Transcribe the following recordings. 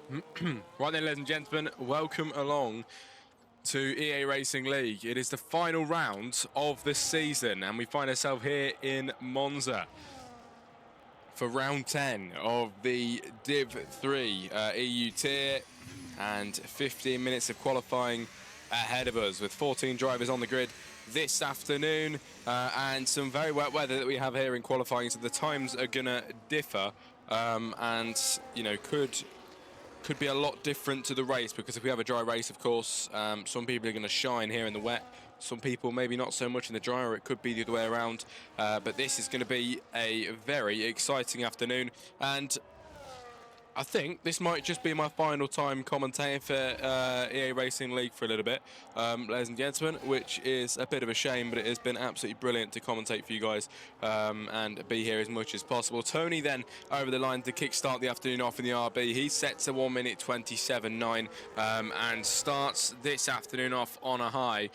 Right then, ladies and gentlemen, welcome along to EA Racing League. It is the final round of the season, and we find ourselves here in Monza for round 10 of the Div 3 EU tier, and 15 minutes of qualifying ahead of us, with 14 drivers on the grid this afternoon, and some very wet weather that we have here in qualifying, so the times are going to differ, and, you know, could be a lot different to the race, because if we have a dry race, of course, some people are going to shine here in the wet. Some people maybe not so much in the dry, or it could be the other way around. But this is going to be a very exciting afternoon, and I think this might just be my final time commentating for EA Racing League for a little bit, ladies and gentlemen, which is a bit of a shame, but it has been absolutely brilliant to commentate for you guys and be here as much as possible. Tony then over the line to kickstart the afternoon off in the RB. He sets a 1 minute 27.9 and starts this afternoon off on a high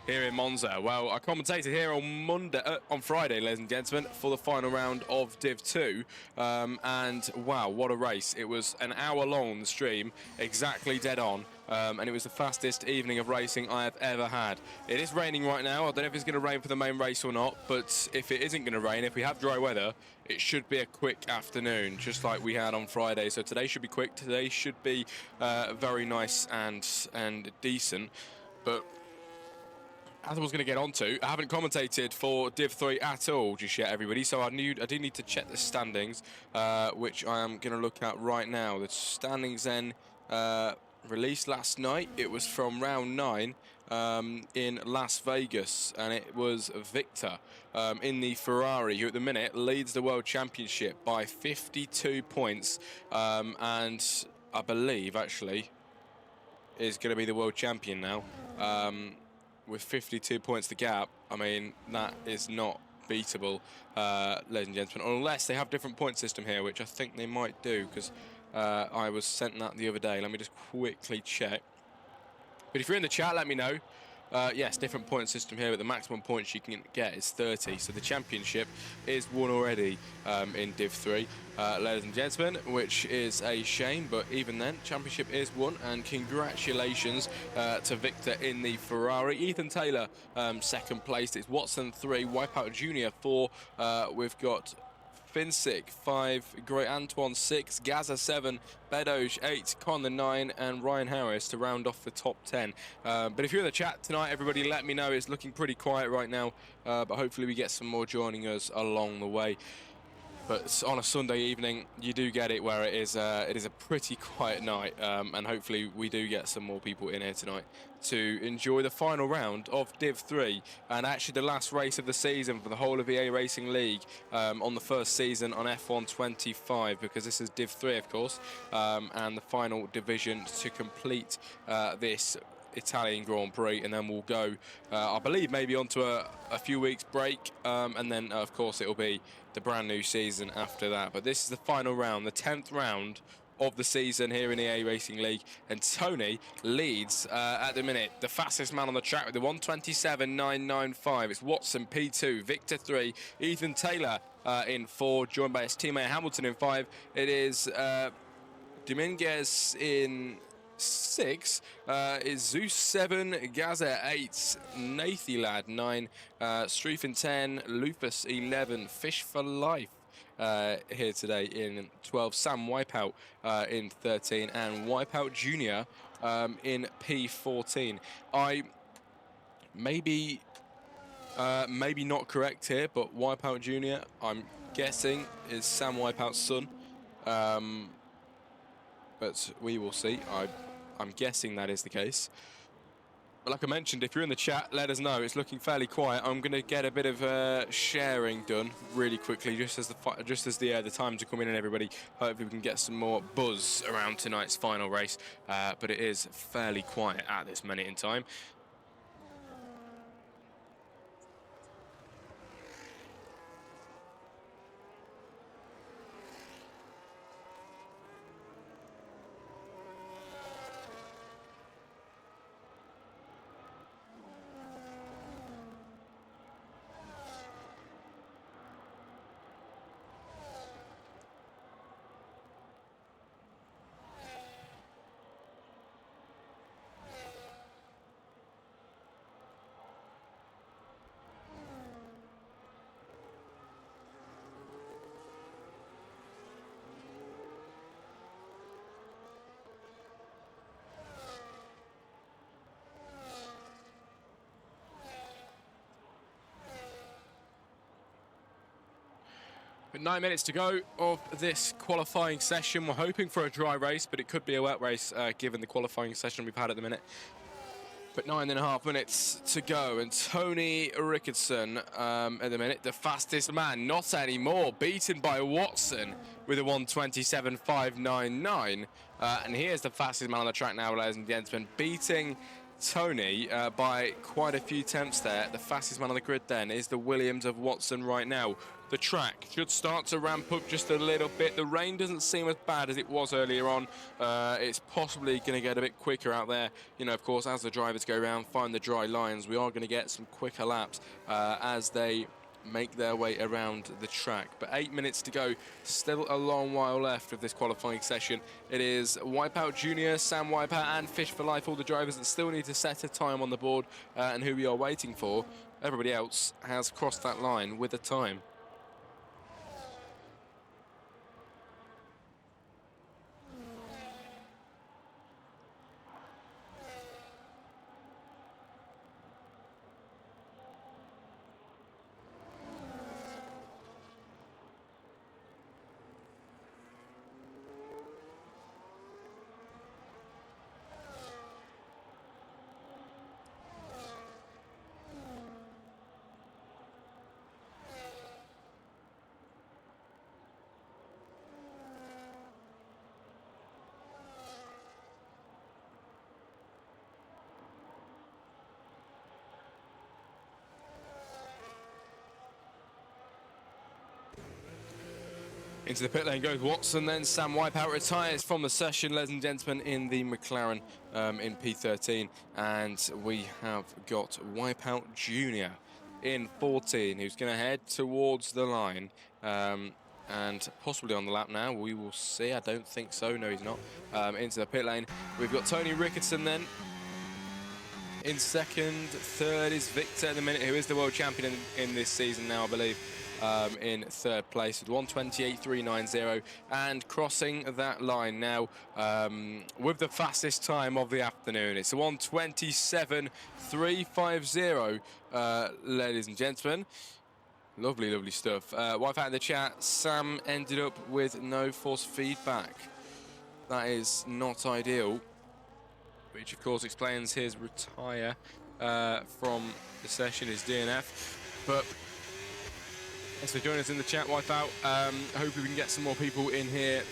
here in Monza. Well, I commentated here on Friday, ladies and gentlemen, for the final round of Div 2, and wow, what a race. It was an hour long on the stream, exactly dead on, and it was the fastest evening of racing I have ever had. It is raining right now. I don't know if it's going to rain for the main race or not, but if it isn't going to rain, if we have dry weather, it should be a quick afternoon, just like we had on Friday. So today should be quick. Today should be very nice and decent, but as I was going to get onto, I haven't commentated for Div 3 at all just yet, everybody, so I do need to check the standings, which I am going to look at right now. The standings then released last night. It was from round 9 in Las Vegas, and it was Victor in the Ferrari, who at the minute leads the World Championship by 52 points, and I believe, actually, is going to be the World Champion now. With 52 points the gap, I mean, that is not beatable, ladies and gentlemen, unless they have different point system here, which I think they might do, because I was sent that the other day. Let me just quickly check. But if you're in the chat, let me know. Yes, different point system here, but the maximum points you can get is 30. So the championship is won already in Div 3, ladies and gentlemen, which is a shame. But even then, championship is won, and congratulations to Victor in the Ferrari. Ethan Taylor, second place. It's Watson 3, Wipeout Junior 4. We've got Finsick 5, Great Antoine 6, Gaza 7, Bedoge 8, Con 9, and Ryan Harris to round off the top 10. But if you're in the chat tonight, everybody, let me know. It's looking pretty quiet right now, but hopefully we get some more joining us along the way. But on a Sunday evening, you do get it where it is a pretty quiet night, and hopefully we do get some more people in here tonight to enjoy the final round of Div 3, and actually the last race of the season for the whole of EA Racing League on the first season on F1 25, because this is Div 3, of course, and the final division to complete this Italian Grand Prix, and then we'll go, I believe, maybe onto a few weeks break, and then of course it'll be the brand new season after that. But this is the final round, the 10th round of the season here in EA Racing League, and Tony leads at the minute, the fastest man on the track with the 127.995. It's Watson P2, Victor 3, Ethan Taylor in 4, joined by his teammate Hamilton in 5. It is Dominguez in 6, is Zeus 7, Gaza 8, Nathilad 9, Streef in 10, Lupus 11, Fish for Life here today in 12, Sam Wipeout in 13, and Wipeout Junior in P14. I maybe not correct here, but Wipeout Junior, I'm guessing, is Sam Wipeout's son, but we will see. I'm guessing that is the case. But like I mentioned, if you're in the chat, let us know. It's looking fairly quiet. I'm going to get a bit of sharing done really quickly, just as the times are coming in, everybody. Hopefully we can get some more buzz around tonight's final race. But it is fairly quiet at this minute in time. But 9 minutes to go of this qualifying session. We're hoping for a dry race, but it could be a wet race given the qualifying session we've had at the minute. But 9.5 minutes to go, and Tony Rickardson at the minute, the fastest man, not anymore, beaten by Watson with a 1:27.599. And here's the fastest man on the track now, ladies and gentlemen, beating Tony by quite a few tenths there. The fastest man on the grid then is the Williams of Watson right now. The track should start to ramp up just a little bit. The rain doesn't seem as bad as it was earlier on. It's possibly going to get a bit quicker out there. You know, of course, as the drivers go around, find the dry lines, we are going to get some quicker laps as they make their way around the track. But 8 minutes to go, still a long while left of this qualifying session. It is Wipeout Junior, Sam Wipeout and Fish for Life, all the drivers that still need to set a time on the board and who we are waiting for. Everybody else has crossed that line with a time. Into the pit lane goes Watson, then Sam Wipeout retires from the session, ladies and gentlemen, in the McLaren in P13. And we have got Wipeout Junior in 14, who's going to head towards the line. And possibly on the lap now, we will see. I don't think so. No, he's not. Into the pit lane. We've got Tony Rickardson then in second. Third is Victor at the minute, who is the world champion in this season now, I believe. In third place with 1:28.390, and crossing that line now with the fastest time of the afternoon. It's a 1:27.350, ladies and gentlemen. Lovely, lovely stuff. Wife out in the chat, Sam ended up with no force feedback. That is not ideal, which of course explains his retire from the session, his DNF. But thanks for joining us in the chat, Wipeout. Hopefully we can get some more people in here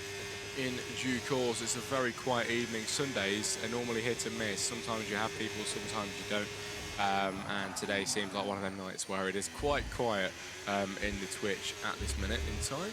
in due course. It's a very quiet evening. Sundays are normally hit and miss. Sometimes you have people, sometimes you don't. And today seems like one of them nights where it is quite quiet in the Twitch at this minute in time.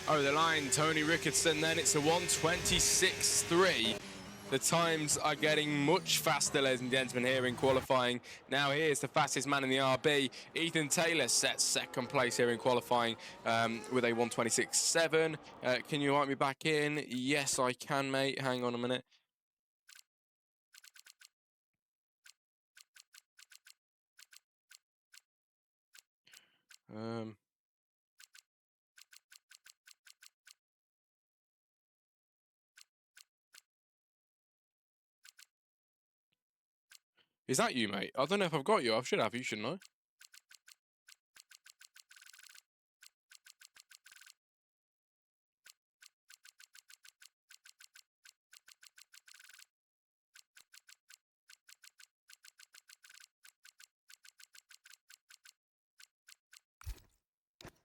Over the line, Tony Rickardson, then it's a 1:26.3. The times are getting much faster, ladies and gentlemen, here in qualifying. Now here's the fastest man in the RB. Ethan Taylor sets second place here in qualifying with a 1:26.7. Can you invite me back in? Yes, I can, mate. Hang on a minute. Is that you, mate? I don't know if I've got you. I should have you, shouldn't I?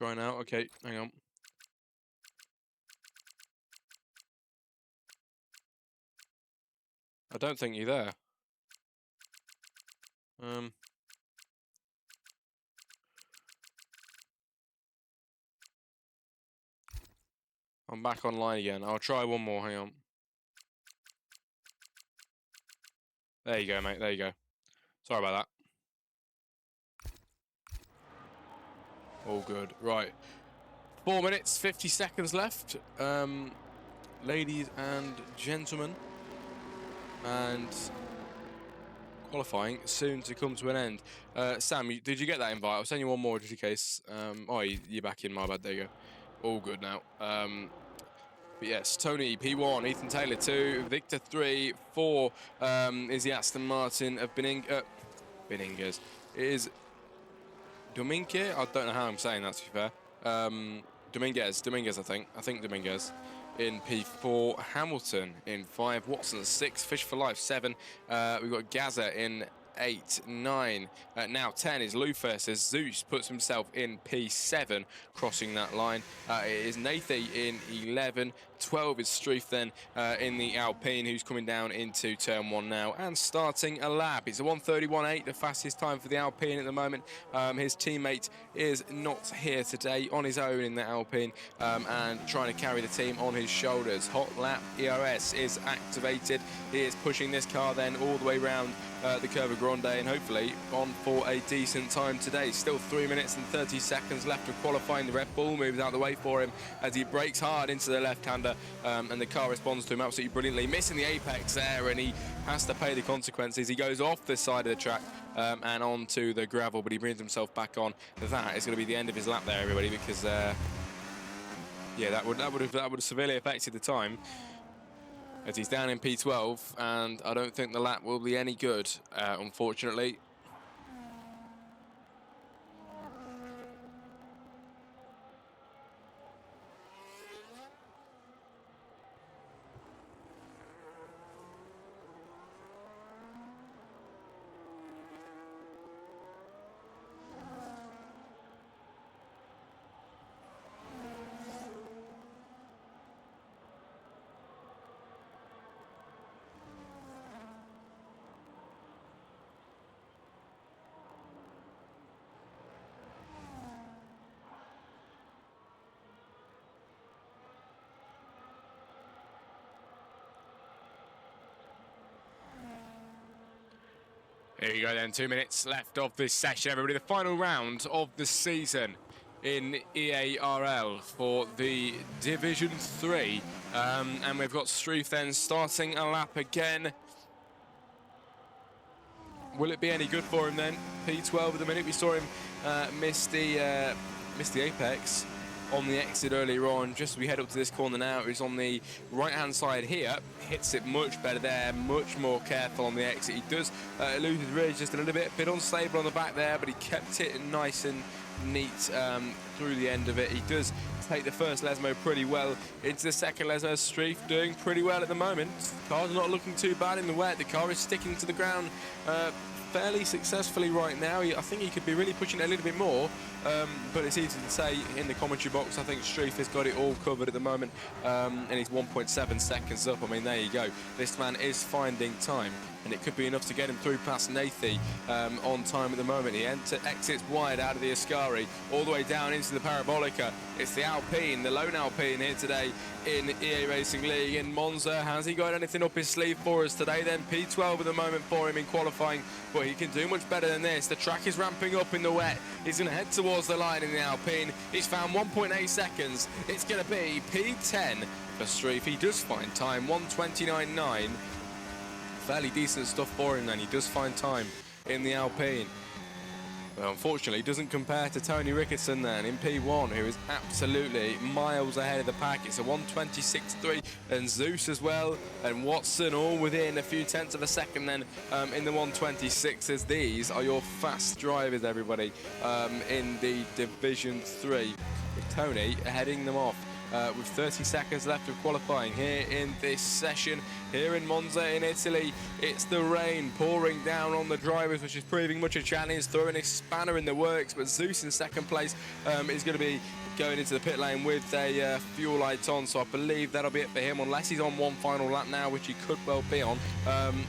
Right now, okay, hang on. I don't think you're there. I'm back online again. I'll try one more, hang on. There you go, mate, there you go. Sorry about that. All good, right. 4 minutes, 50 seconds left. Ladies and gentlemen. And qualifying soon to come to an end. Sam, did you get that invite? I'll send you one more just in case. Oh, you're back in, my bad. There you go. All good now. But yes, Tony, P1, Ethan Taylor 2, Victor 3, 4 is the Aston Martin of Beningas. It is Domingue. I don't know how I'm saying that, to be fair. Dominguez, I think Dominguez. In P4, Hamilton in 5, Watson 6, Fish for Life 7. We've got Gaza in 8, 9. Now 10 is Lufus as Zeus puts himself in P7, crossing that line. It is Nathi in 11. 12 is Streif then in the Alpine, who's coming down into turn 1 now and starting a lap. It's a 1:31.8, the fastest time for the Alpine at the moment. His teammate is not here today, on his own in the Alpine, and trying to carry the team on his shoulders. Hot Lap ERS is activated. He is pushing this car then all the way round the Curva Grande and hopefully on for a decent time today. Still 3 minutes and 30 seconds left of qualifying. The Red Bull moves out the way for him as he brakes hard into the left-hander, and the car responds to him absolutely brilliantly, missing the apex there, and he has to pay the consequences. He goes off this side of the track and onto the gravel, but he brings himself back on. That is going to be the end of his lap there, everybody, because yeah, that would have severely affected the time, as he's down in P12, and I don't think the lap will be any good, unfortunately. Here you go then, 2 minutes left of this session, everybody. The final round of the season in EARL for the Division 3. And we've got Streif then starting a lap again. Will it be any good for him then? P12 at the minute. We saw him miss the apex on the exit earlier on. Just as we head up to this corner now, he's on the right-hand side here. Hits it much better there, much more careful on the exit. He does lose his rear just a little bit unstable on the back there, but he kept it nice and neat through the end of it. He does take the first Lesmo pretty well into the second Lesmo. Streif doing pretty well at the moment. The car's not looking too bad in the wet. The car is sticking to the ground fairly successfully right now. I think he could be really pushing it a little bit more, but it's easy to say in the commentary box. I think Streif has got it all covered at the moment, and he's 1.7 seconds up. I mean, there you go. This man is finding time, and it could be enough to get him through past Nathi on time at the moment. He exits wide out of the Ascari, all the way down into the Parabolica. It's the Alpine, the lone Alpine here today in EA Racing League in Monza. Has he got anything up his sleeve for us today then? P12 at the moment for him in qualifying, but he can do much better than this. The track is ramping up in the wet. He's going to head towards the line in the Alpine. He's found 1.8 seconds. It's going to be P10 for Streif. He does find time, 1:29.9. Fairly decent stuff for him then. He does find time in the Alpine. Well, unfortunately, doesn't compare to Tony Ricketson then in P1, who is absolutely miles ahead of the pack. It's a 1:26.3, and Zeus as well, and Watson all within a few tenths of a second then in the 1:26s. These are your fast drivers, everybody, in the Division 3, with Tony heading them off. With 30 seconds left of qualifying here in this session, here in Monza in Italy. It's the rain pouring down on the drivers, which is proving much a challenge, throwing a spanner in the works, but Zeus in second place is going to be going into the pit lane with a fuel light on, so I believe that'll be it for him, unless he's on one final lap now, which he could well be on,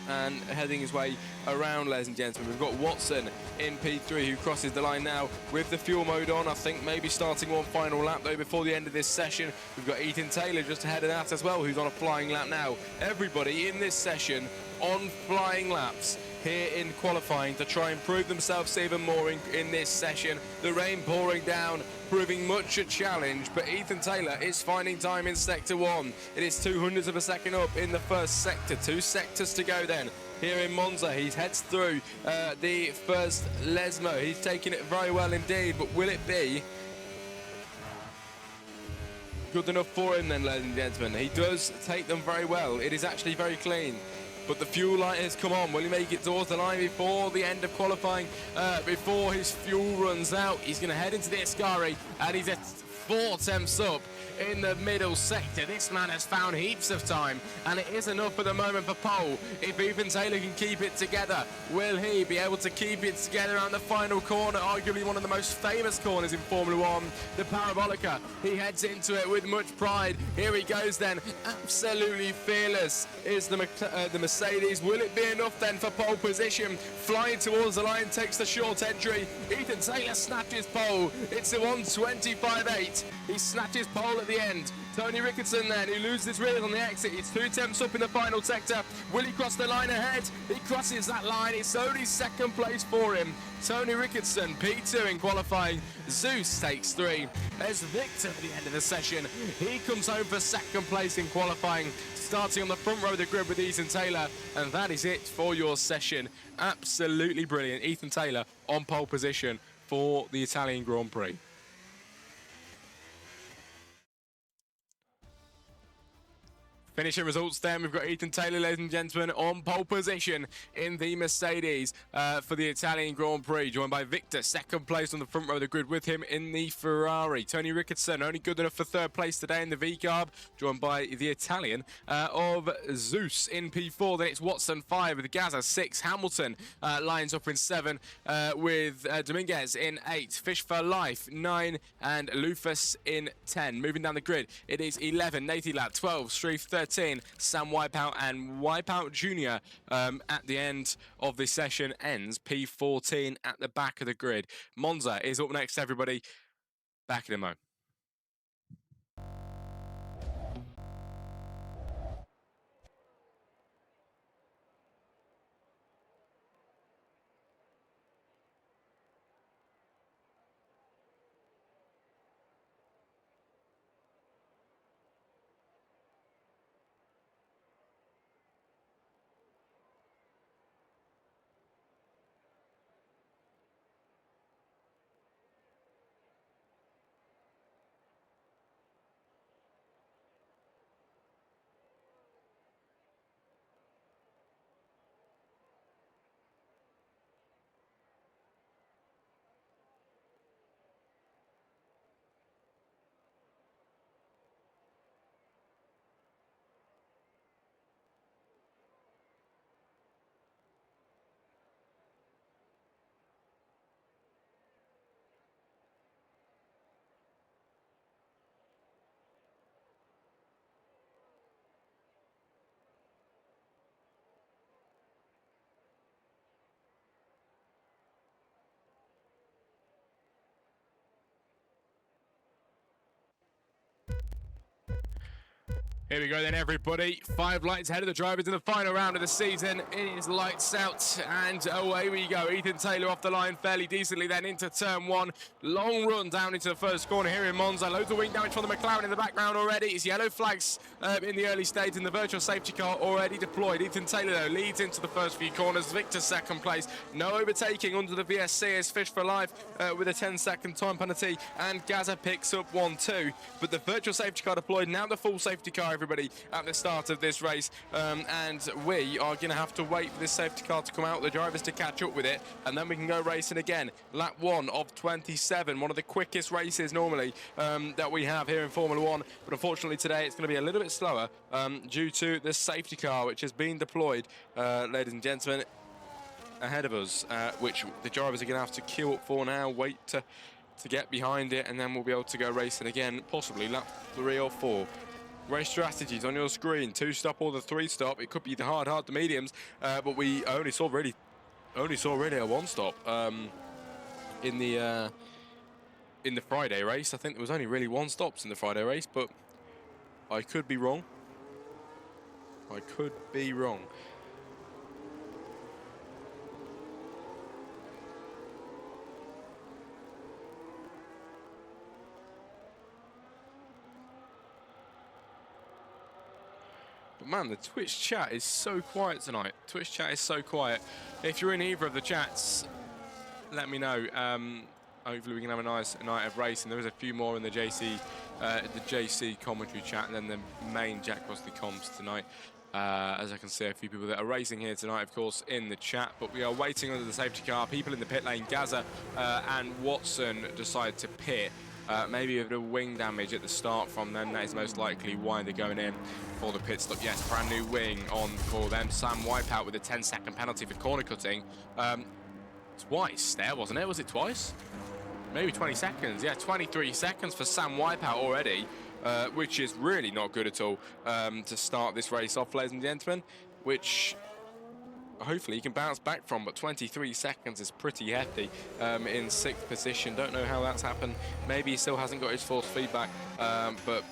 and heading his way around, ladies and gentlemen. We've got Watson in P3, who crosses the line now with the fuel mode on. I think maybe starting one final lap though before the end of this session. We've got Ethan Taylor just ahead of that as well, who's on a flying lap now. Everybody in this session on flying laps here in qualifying to try and prove themselves even more in this session. The rain pouring down, proving much a challenge, but Ethan Taylor is finding time in sector 1. It is 200ths of a second up in the first sector. 2 sectors to go then here in Monza. He heads through the first Lesmo. He's taking it very well indeed, but will it be good enough for him then, ladies and gentlemen? He does take them very well. It is actually very clean. But the fuel light has come on. Will he make it towards the line before the end of qualifying? Before his fuel runs out, he's going to head into the Ascari, and he's at 4 tenths up in the middle sector. This man has found heaps of time, and it is enough at the moment for pole. If Ethan Taylor can keep it together, will he be able to keep it together around the final corner, arguably one of the most famous corners in Formula One, the Parabolica? He heads into it with much pride. Here he goes then, absolutely fearless is the Mercedes. Will it be enough then for pole position? Flying towards the line, takes the short entry. Ethan Taylor snatches pole. It's a 1:25.8. He snatches pole at the end. Tony Ricketson then, who loses his rear on the exit. He's 2 tenths up in the final sector. Will he cross the line ahead? He crosses that line. It's only second place for him. Tony Ricketson, P2 in qualifying. Zeus takes 3. There's Victor at the end of the session. He comes home for second place in qualifying, starting on the front row of the grid with Ethan Taylor. And that is it for your session. Absolutely brilliant. Ethan Taylor on pole position for the Italian Grand Prix. Finishing results then, we've got Ethan Taylor, ladies and gentlemen, on pole position in the Mercedes for the Italian Grand Prix, joined by Victor, second place on the front row of the grid with him in the Ferrari. Tony Ricketson, only good enough for third place today in the V-Carb, joined by the Italian of Zeus in P4. Then it's Watson 5 with Gaza 6. Hamilton lines up in 7 with Dominguez in 8. Fish for Life 9 and Lufus in 10. Moving down the grid, it is 11. Nathy Lab 12. Streif 13. Sam Wipeout and Wipeout Jr. At the end of this session ends P14 at the back of the grid. Monza is up next, everybody. Back in a mo. Here we go then, everybody. 5 lights ahead of the drivers in the final round of the season. It is lights out, and away we go. Ethan Taylor off the line fairly decently then into turn 1. Long run down into the first corner here in Monza. Loads of wing damage from the McLaren in the background already. It's yellow flags in the early stage, and the virtual safety car already deployed. Ethan Taylor, though, leads into the first few corners. Victor second place. No overtaking under the VSC as Fish for Life with a 10-second time penalty, and Gaza picks up 1-2. But the virtual safety car deployed. Now the full safety car, everybody, at the start of this race, and we are going to have to wait for this safety car to come out, the drivers to catch up with it, and then we can go racing again. Lap 1 of 27, one of the quickest races normally that we have here in Formula 1, but unfortunately today it's going to be a little bit slower due to the safety car which has been deployed, ladies and gentlemen, ahead of us, which the drivers are going to have to queue up for now, wait to get behind it, and then we'll be able to go racing again, possibly lap 3 or 4. Race strategies on your screen: 2-stop or the 3-stop. It could be the hard, the mediums, but we only saw really a 1-stop in the Friday race. I think there was only really 1 stops in the Friday race, but I could be wrong. I could be wrong. But man, the Twitch chat is so quiet tonight. Twitch chat is so quiet. If you're in either of the chats, let me know. Hopefully we can have a nice night of racing. There is a few more in the JC commentary chat, and then the main Jack Crossley comms tonight. As I can see a few people that are racing here tonight, of course, in the chat. But we are waiting under the safety car. People in the pit lane, Gaza and Watson decide to pit. Maybe a bit of wing damage at the start from them. That is most likely why they're going in for the pit stop. Yes, brand new wing on for them. Sam Wipeout with a 10-second penalty for corner cutting. Twice there, wasn't it? Was it twice? Maybe 20 seconds. Yeah, 23 seconds for Sam Wipeout already, which is really not good at all to start this race off, ladies and gentlemen, which hopefully he can bounce back from, but 23 seconds is pretty hefty in 6th position. Don't know how that's happened. Maybe he still hasn't got his force feedback, but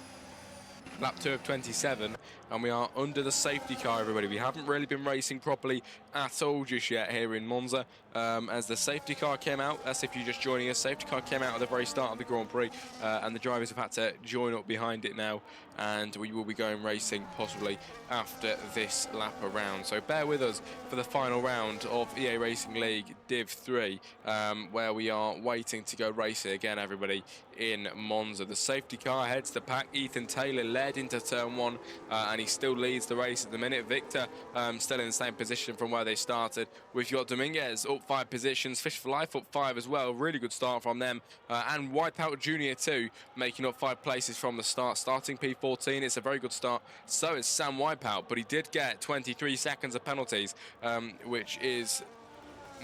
lap 2 of 27, and we are under the safety car, everybody. We haven't really been racing properly at all just yet here in Monza. As the safety car came out, that's if you're just joining us, safety car came out at the very start of the Grand Prix, and the drivers have had to join up behind it now, and we will be going racing possibly after this lap around. So bear with us for the final round of EA Racing League Div 3, where we are waiting to go racing again, everybody, in Monza. The safety car heads the pack. Ethan Taylor led into turn 1, and he still leads the race at the minute. Victor still in the same position from where they started. We've got Dominguez up 5 positions, Fish for Life up 5 as well. Really good start from them, and Wipeout Junior too, making up 5 places from the start, starting P14. It's a very good start. So is Sam Wipeout, but he did get 23 seconds of penalties, which is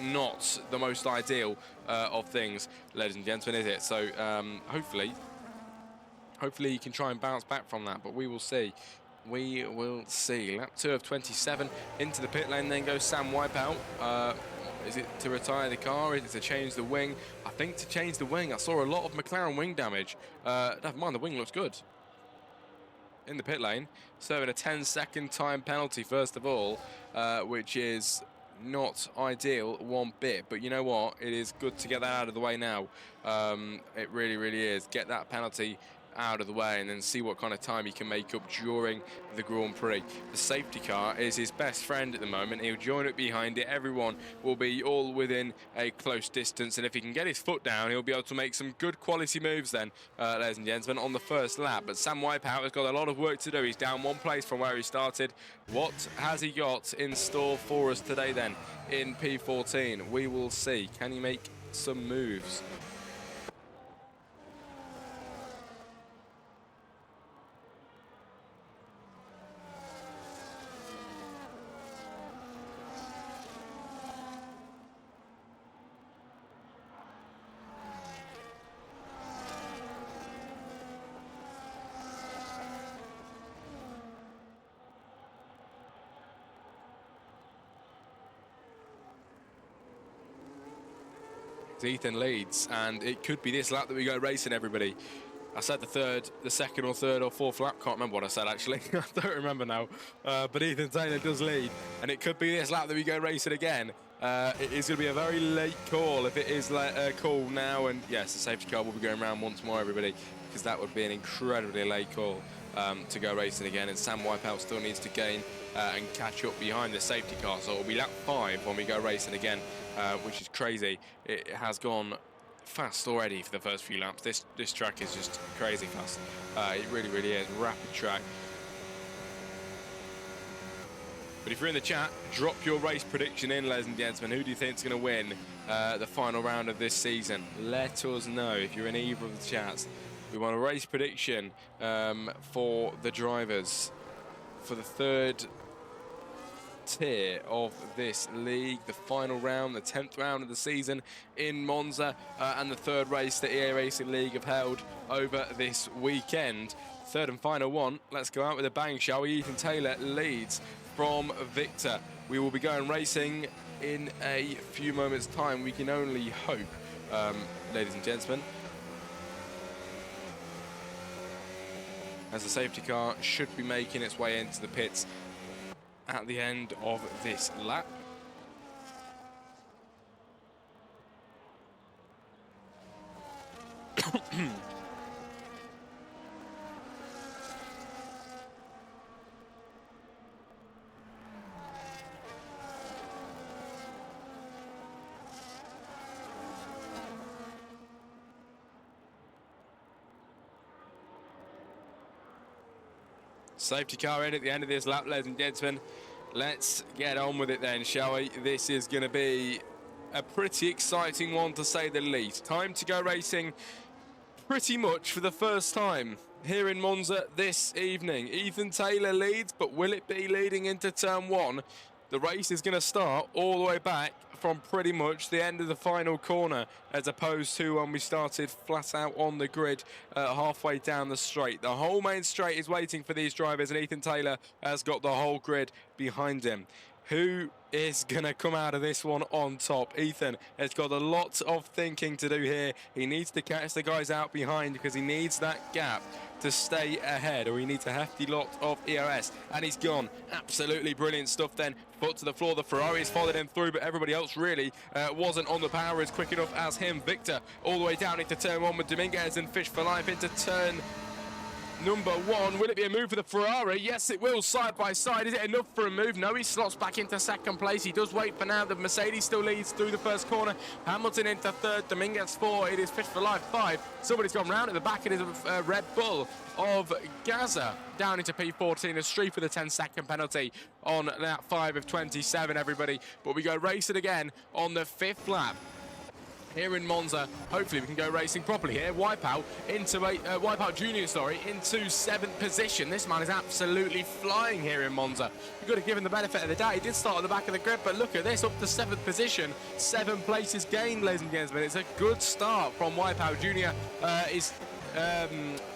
not the most ideal of things, ladies and gentlemen, is it? So hopefully he can try and bounce back from that, but we will see. We will see. Lap 2 of 27 into the pit lane, then goes Sam Wipeout. Is it to retire the car? Is it to change the wing? I think to change the wing. I saw a lot of McLaren wing damage. Never mind, the wing looks good in the pit lane, serving a 10-second time penalty first of all, which is not ideal one bit, but you know what, it is good to get that out of the way now. It really is. Get that penalty out of the way and then see what kind of time he can make up during the Grand Prix. The safety car is his best friend at the moment. He'll join up behind it. Everyone will be all within a close distance, and if he can get his foot down, he'll be able to make some good quality moves then, ladies and gentlemen, on the first lap. But Sam Wipeout has got a lot of work to do. He's down 1 place from where he started. What has he got in store for us today then in P14? We will see. Can he make some moves? Ethan leads, and it could be this lap that we go racing, everybody. I said the second or third or fourth lap. Can't remember what I said, actually. I don't remember now. But Ethan Taylor does lead, and it could be this lap that we go racing again. It is going to be a very late call if it is a call now. And yes, the safety car will be going around once more, everybody, because that would be an incredibly late call to go racing again. And Sam Wipeout still needs to gain and catch up behind the safety car. So it'll be lap 5 when we go racing again, which is crazy. It has gone fast already for the first few laps. This track is just crazy fast. It really is. Rapid track. But if you're in the chat, drop your race prediction in, ladies and gentlemen. Who do you think is going to win the final round of this season? Let us know if you're in either of the chats. We want a race prediction for the drivers for the third tier of this league, the final round, the 10th round of the season in Monza, and the third race that EA Racing League have held over this weekend. Third and final one. Let's go out with a bang, shall we? Ethan Taylor leads from Victor. We will be going racing in a few moments' time. We can only hope, ladies and gentlemen, as the safety car should be making its way into the pits at the end of this lap. Safety car in at the end of this lap, ladies and gentlemen. Let's get on with it then, shall we? This is going to be a pretty exciting one, to say the least. Time to go racing pretty much for the first time here in Monza this evening. Ethan Taylor leads, but will it be leading into turn one? The race is going to start all the way back from pretty much the end of the final corner, as opposed to when we started flat out on the grid halfway down the straight. The whole main straight is waiting for these drivers, and Ethan Taylor has got the whole grid behind him. Who is going to come out of this one on top? Ethan has got a lot of thinking to do here. He needs to catch the guys out behind because he needs that gap to stay ahead, or he needs a hefty lot of EOS. And he's gone. Absolutely brilliant stuff then. Foot to the floor. The Ferrari's followed him through, but everybody else really wasn't on the power as quick enough as him. Victor all the way down into turn one with Dominguez, and Fish for Life into turn number one. Will it be a move for the Ferrari? Yes, it will, side by side. Is it enough for a move? No, he slots back into second place. He does wait for now. The Mercedes still leads through the first corner. Hamilton into third, Dominguez four. It is Fish for Life five. Somebody's gone round at the back. It is a Red Bull of Gaza down into P14. A streak with a 10-second penalty on lap 5 of 27, everybody. But we go racing again on the 5th lap here in Monza. Hopefully we can go racing properly here. Wipeout into Wipeout Junior, into 7th position. This man is absolutely flying here in Monza. You've got to give him the benefit of the doubt. He did start at the back of the grid, but look at this, up to 7th position. 7 places gained, ladies and gentlemen. It's a good start from Wipeout Junior.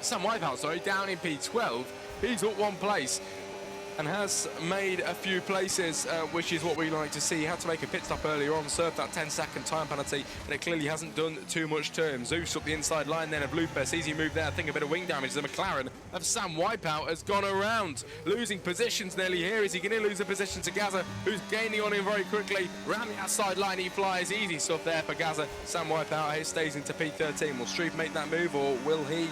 Sam Wipeout, down in P12. He's up 1 place and has made a few places, which is what we like to see. He had to make a pit stop earlier on, served that 10-second time penalty, and it clearly hasn't done too much to him. Zeus up the inside line then of Lupus. Easy move there. I think a bit of wing damage. The McLaren of Sam Wipeout has gone around, losing positions nearly here. Is he going to lose a position to Gaza, who's gaining on him very quickly? Round the outside line he flies. Easy stuff there for Gaza. Sam Wipeout here stays into P13. Will Streep make that move, or will he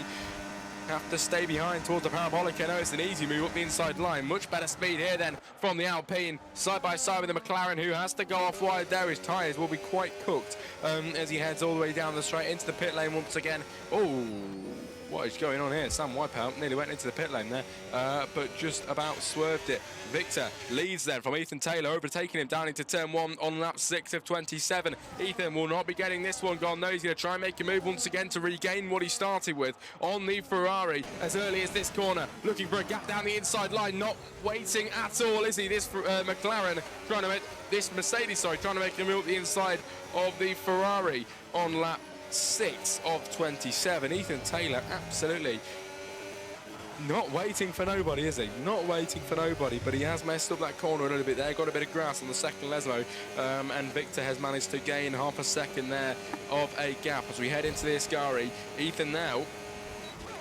have to stay behind towards the parabolic? I know it's an easy move up the inside line. Much better speed here then from the Alpine, side by side with the McLaren, who has to go off wide there. His tyres will be quite cooked as he heads all the way down the straight into the pit lane once again. Oh, what is going on here? Sam Wipeout nearly went into the pit lane there, but just about swerved it. Victor leads then from Ethan Taylor, overtaking him down into turn one on lap 6 of 27. Ethan will not be getting this one gone. No, he's going to try and make a move once again to regain what he started with on the Ferrari as early as this corner. Looking for a gap down the inside line, not waiting at all, is he? This McLaren trying to make this Mercedes, trying to make a move up the inside of the Ferrari on lap 6 of 27. Ethan Taylor absolutely not waiting for nobody, is he? Not waiting for nobody, but he has messed up that corner a little bit there. Got a bit of grass on the second Lesmo, and Victor has managed to gain half a second there of a gap as we head into the Ascari. Ethan now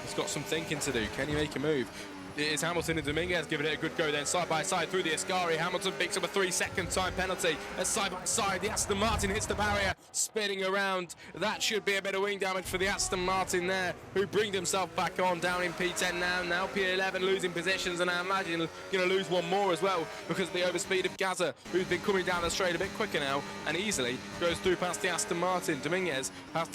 has got some thinking to do. Can he make a move? It is Hamilton and Dominguez giving it a good go then, side by side through the Ascari. Hamilton picks up a 3-second time penalty as side by side the Aston Martin hits the barrier, spinning around. That should be a bit of wing damage for the Aston Martin there, who bring himself back on down in P10 now P11 losing positions, and I imagine going to lose one more as well because of the overspeed of Gaza, who's been coming down the straight a bit quicker now and easily goes through past the Aston Martin. Dominguez has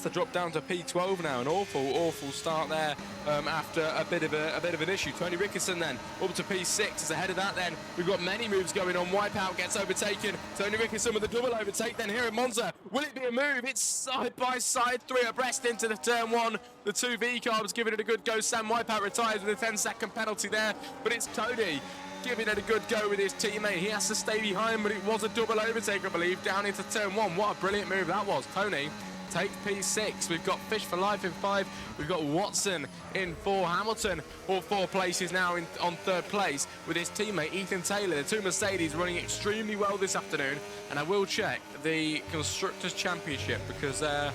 to drop down to P12 now. An awful start there after a bit of an issue. Tony Rickerson then up to P6. Is ahead of that then we've got many moves going on. Wipeout gets overtaken. Tony Rickerson with a double overtake then here at Monza. Will it be a move? It's side by side, 3 abreast into the turn 1. The 2 V carbs giving it a good go. Sam Wipeout retires with a 10-second penalty there, but it's Tony giving it a good go with his teammate. He has to stay behind, but it was a double overtake, I believe, down into turn 1. What a brilliant move that was. Tony take P6. We've got Fish for Life in 5. We've got Watson in 4. Hamilton all 4 places now on 3rd place with his teammate Ethan Taylor. The 2 Mercedes running extremely well this afternoon. And I will check the Constructors' Championship because the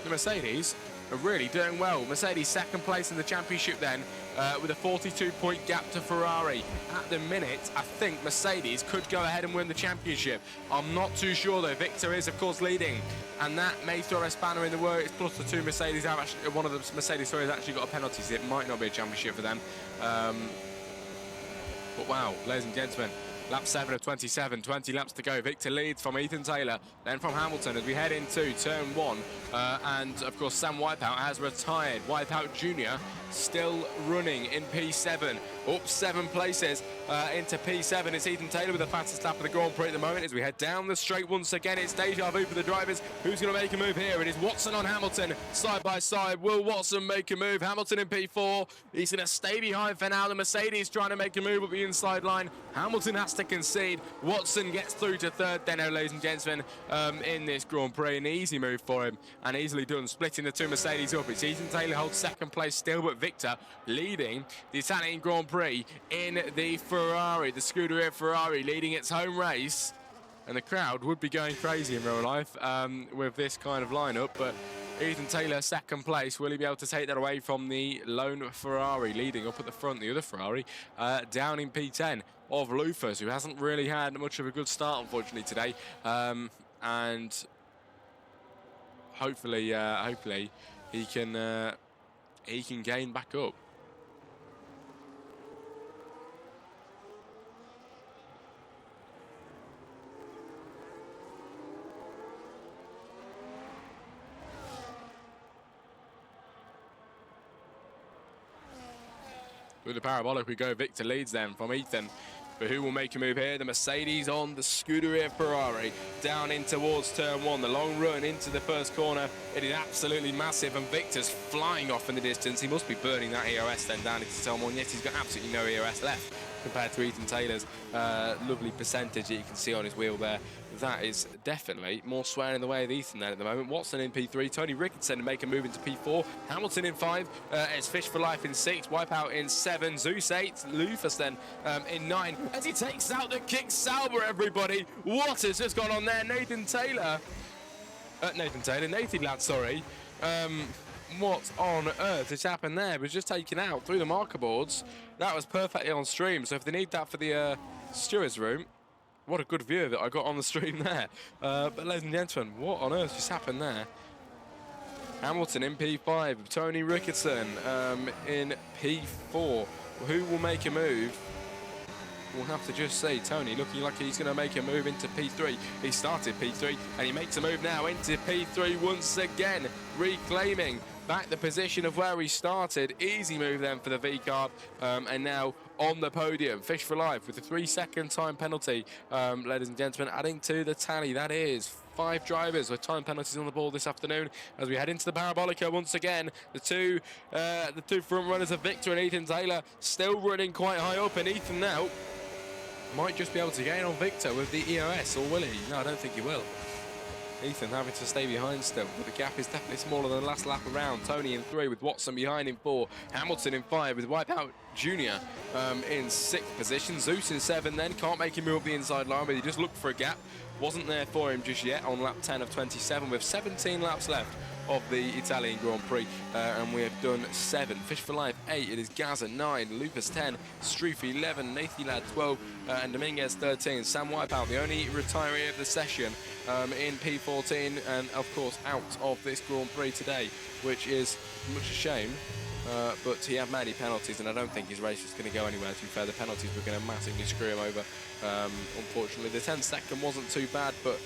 Mercedes are really doing well. Mercedes 2nd place in the championship then, with a 42-point gap to Ferrari. At the minute, I think Mercedes could go ahead and win the championship. I'm not too sure though. Victor is of course leading, and that may throw a spanner in the works. Plus the 2 Mercedes have actually, one of the Mercedes has actually got a penalty, so it might not be a championship for them. But wow, ladies and gentlemen, Lap 7 of 27, 20 laps to go. Victor leads from Ethan Taylor, then from Hamilton as we head into turn 1. And of course, Sam Wipeout has retired. Wipeout Jr. still running in P7, up 7 places into P7. It's Ethan Taylor with the fastest lap of the Grand Prix at the moment as we head down the straight once again. It's deja vu for the drivers. Who's going to make a move here? It is Watson on Hamilton, side by side. Will Watson make a move? Hamilton in P4. He's going to stay behind for now. The Mercedes trying to make a move up the inside line. Hamilton has to concede. Watson gets through to third then, ladies and gentlemen, in this Grand Prix. An easy move for him and easily done, splitting the 2 Mercedes up. It's Ethan Taylor holds second place still, but Victor leading the Italian Grand Prix in the Ferrari, the Scuderia Ferrari, leading its home race. And the crowd would be going crazy in real life with this kind of lineup, but Ethan Taylor second place. Will he be able to take that away from the lone Ferrari leading up at the front? The other Ferrari down in P10 of Lufus, who hasn't really had much of a good start unfortunately today, and hopefully he can gain back up. With the parabolic we go. Victor leads them from Ethan. But who will make a move here? The Mercedes on the Scuderia Ferrari down in towards turn 1. The long run into the first corner. It is absolutely massive, and Victor's flying off in the distance. He must be burning that EOS then down into turn 1. Yes, he's got absolutely no EOS left compared to Ethan Taylor's lovely percentage that you can see on his wheel there. That is definitely more swearing in the way of Ethan then at the moment. Watson in P3, Tony Ricketson to make a move into P4, Hamilton in 5, it's Fish for Life in 6, Wipeout in 7, Zeus 8, Lufus then in 9, as he takes out the Kick Sauber, everybody. What has just gone on there? Nathan Ladd, sorry. What on earth has happened there? It was just taken out through the marker boards. That was perfectly on stream, so if they need that for the stewards room, what a good view of it I got on the stream there. But ladies and gentlemen, what on earth just happened there? Hamilton in P5, Tony Ricketson in P4. Who will make a move? We'll have to just see. Tony looking like he's going to make a move into P3. He started P3 and he makes a move now into P3 once again, reclaiming back the position of where he started. Easy move then for the V-car, and now on the podium. Fish for Life with a 3-second time penalty, ladies and gentlemen, adding to the tally. That is 5 drivers with time penalties on the board this afternoon as we head into the Parabolica once again. The two front runners of Victor and Ethan Taylor still running quite high up, and Ethan now might just be able to gain on Victor with the EOS, or will he? No, I don't think he will. Ethan having to stay behind still, but the gap is definitely smaller than the last lap around. Tony in 3 with Watson behind in 4. Hamilton in 5 with Wipeout Jr. In 6th position. Zeus in 7 then. Can't make him move up the inside line, but he just looked for a gap. Wasn't there for him just yet on lap 10 of 27 with 17 laps left of the Italian Grand Prix, and we have done 7. Fish for Life 8, it is Gaza 9, Lupus 10, Streif 11, Nathan Ladd 12, and Dominguez 13. Sam Wipeout, the only retiree of the session, in P14, and of course out of this Grand Prix today, which is much a shame. But he had many penalties, and I don't think his race was going to go anywhere. To be fair, the penalties were going to massively screw him over. Unfortunately, the 10-second wasn't too bad, but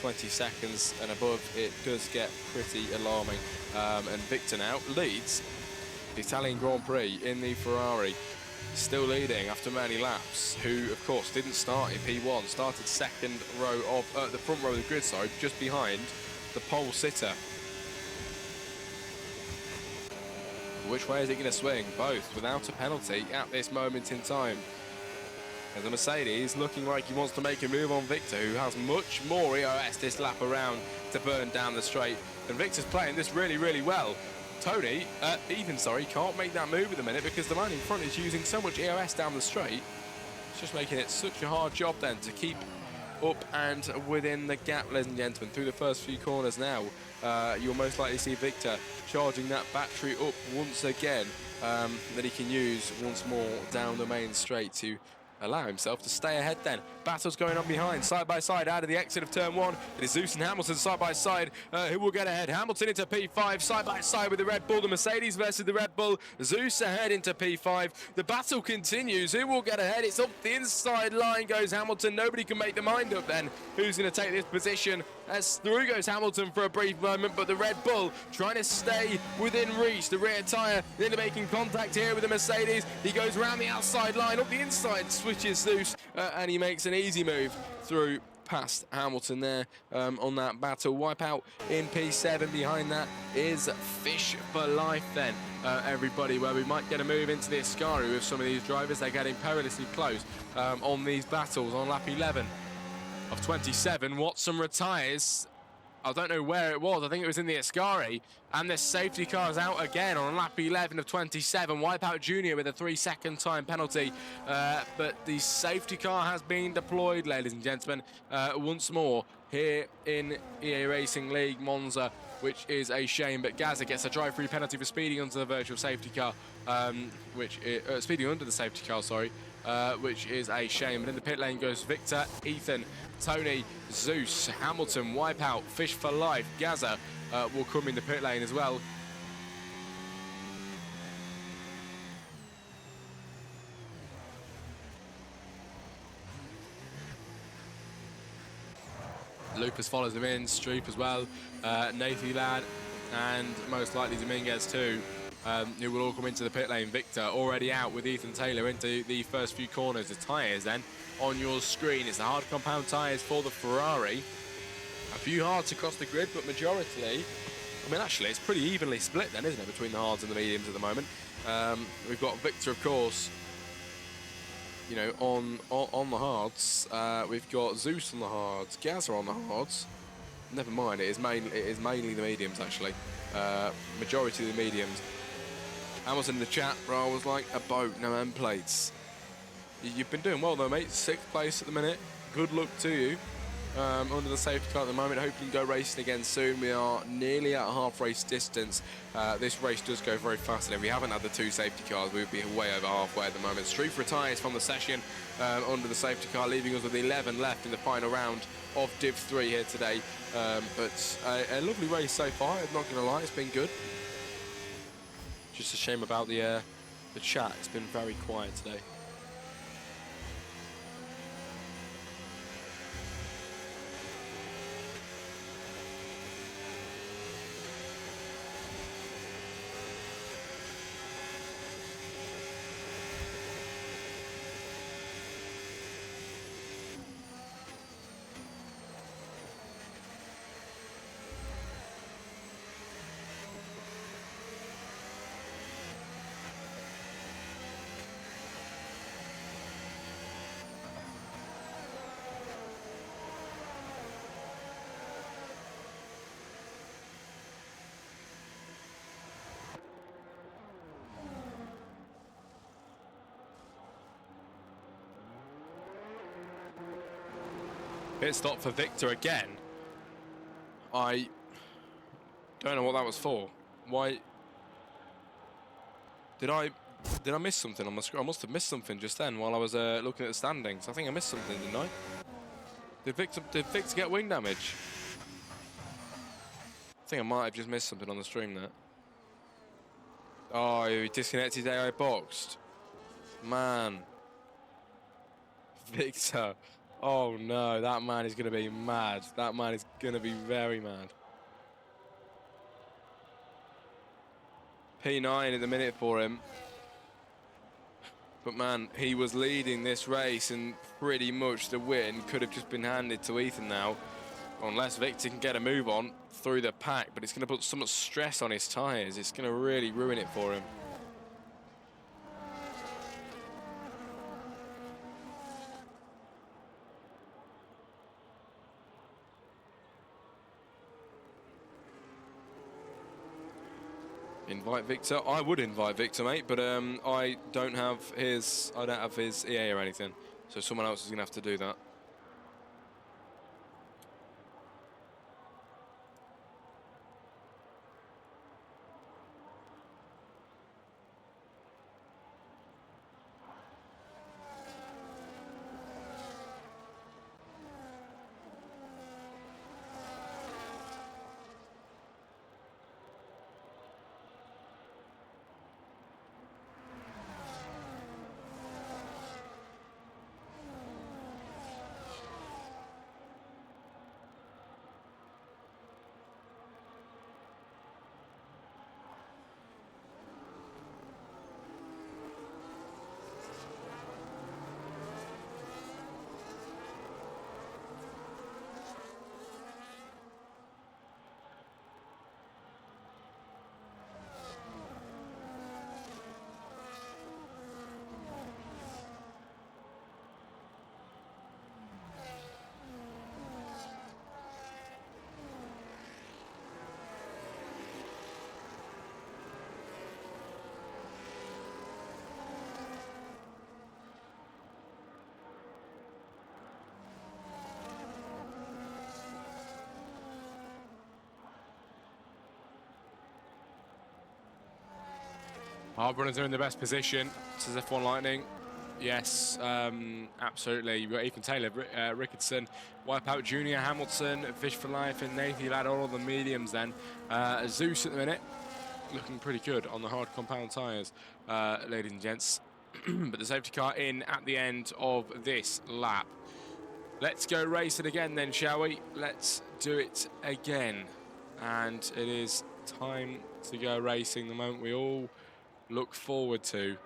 20 seconds and above, it does get pretty alarming. And Victor now leads the Italian Grand Prix in the Ferrari, still leading after many laps, who of course didn't start in P1, started second row of the front row of the grid, sorry, just behind the pole sitter. Which way is it going to swing? Both without a penalty at this moment in time. And the Mercedes looking like he wants to make a move on Victor, who has much more EOS this lap around to burn down the straight. And Victor's playing this really, really well. Ethan, can't make that move at the minute because the man in front is using so much EOS down the straight. It's just making it such a hard job then to keep up and within the gap, ladies and gentlemen. Through the first few corners now, you'll most likely see Victor charging that battery up once again, that he can use once more down the main straight to allow himself to stay ahead then. Battles going on behind, side by side, out of the exit of turn 1. It is Zeus and Hamilton side by side. Who will get ahead? Hamilton into P5, side by side with the Red Bull. The Mercedes versus the Red Bull. Zeus ahead into P5. The battle continues. Who will get ahead? It's up the inside line goes Hamilton. Nobody can make the mind up then. Who's going to take this position? As through goes Hamilton for a brief moment, but the Red Bull trying to stay within reach. The rear tyre into making contact here with the Mercedes. He goes around the outside line, up the inside, switches Zeus, and he makes an easy move through past Hamilton there on that battle. Wipeout in P7. Behind that is Fish for Life then, everybody, where we might get a move into the Ascari with some of these drivers. They're getting perilously close on these battles on lap 11 of 27. Watson retires. I don't know where it was. I think it was in the Ascari. And the safety car's out again on lap 11 of 27. Wipeout Junior with a 3-second time penalty. But the safety car has been deployed, ladies and gentlemen, once more here in EA Racing League Monza, which is a shame. But Gaza gets a drive-through penalty for speeding onto the virtual safety car, speeding under the safety car, sorry. Which is a shame. But in the pit lane goes Victor, Ethan, Tony, Zeus, Hamilton, Wipeout, Fish for Life, Gaza will come in the pit lane as well. Lucas follows him in, Streep as well, Nathy Ladd, and most likely Dominguez too. Who will all come into the pit lane. Victor already out with Ethan Taylor into the first few corners. The tyres then on your screen. It's the hard compound tyres for the Ferrari. A few hards across the grid, but majority, I mean, actually, it's pretty evenly split then, isn't it, between the hards and the mediums at the moment. We've got Victor, of course, you know, on the hards. We've got Zeus on the hards, Gaza on the hards. Never mind, it is mainly the mediums, actually. Majority of the mediums. Hamilton in the chat, bro, was like a boat, no end plates. You've been doing well though, mate. 6th place at the minute. Good luck to you. Under the safety car at the moment. Hoping to go racing again soon. We are nearly at half race distance. This race does go very fast, and if we haven't had the 2 safety cars, we'd be way over halfway at the moment. Street retires from the session under the safety car, leaving us with 11 left in the final round of Div 3 here today. But a lovely race so far, I'm not going to lie, it's been good. Just a shame about the chat, it's been very quiet today. Pit stop for Victor again. I don't know what that was for. Why? Did I miss something on my screen? I must have missed something just then while I was looking at the standings. I think I missed something, didn't I? Did Victor get wing damage? I think I might have just missed something on the stream there. Oh, he disconnected AI boxed. Man. Victor. Oh no, that man is going to be mad. That man is going to be very mad. P9 at the minute for him. But man, he was leading this race and pretty much the win could have just been handed to Ethan now. Unless Victor can get a move on through the pack, but it's going to put so much stress on his tyres. It's going to really ruin it for him. Invite Victor. I would invite Victor, mate, but I don't have his EA or anything, so someone else is gonna have to do that. Our runners are in the best position, says F1 Lightning. Yes, absolutely. You've got Ethan Taylor, Rickardson, Wipeout Junior, Hamilton, Fish for Life, and Nathan Ladd, all of the mediums then. Zeus at the minute, looking pretty good on the hard compound tyres, ladies and gents. But the safety car in at the end of this lap. Let's go racing again then, shall we? Let's do it again. And it is time to go racing, the moment we all look forward to.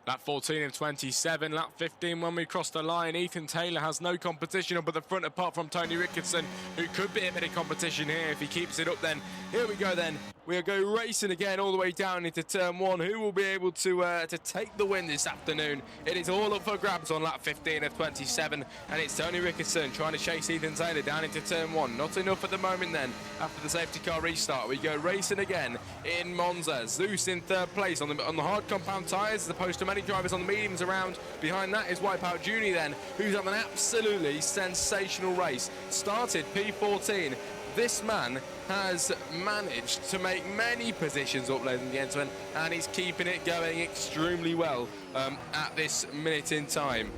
Lap 14 of 27, lap 15 when we cross the line. Ethan Taylor has no competition up at the front apart from Tony Rickardson, who could be a bit of competition here if he keeps it up then. Here we go then. We'll go racing again all the way down into turn 1. Who will be able to take the win this afternoon? It is all up for grabs on lap 15 of 27, and it's Tony Rickardson trying to chase Ethan Taylor down into turn 1. Not enough at the moment then. After the safety car restart, we go racing again in Monza. Zeus in third place on the hard compound tyres as opposed to many drivers on the mediums around. Behind that is Wipeout Junior then, who's having an absolutely sensational race. Started P14. This man has managed to make many positions up, ladies and gentlemen, and he's keeping it going extremely well at this minute in time.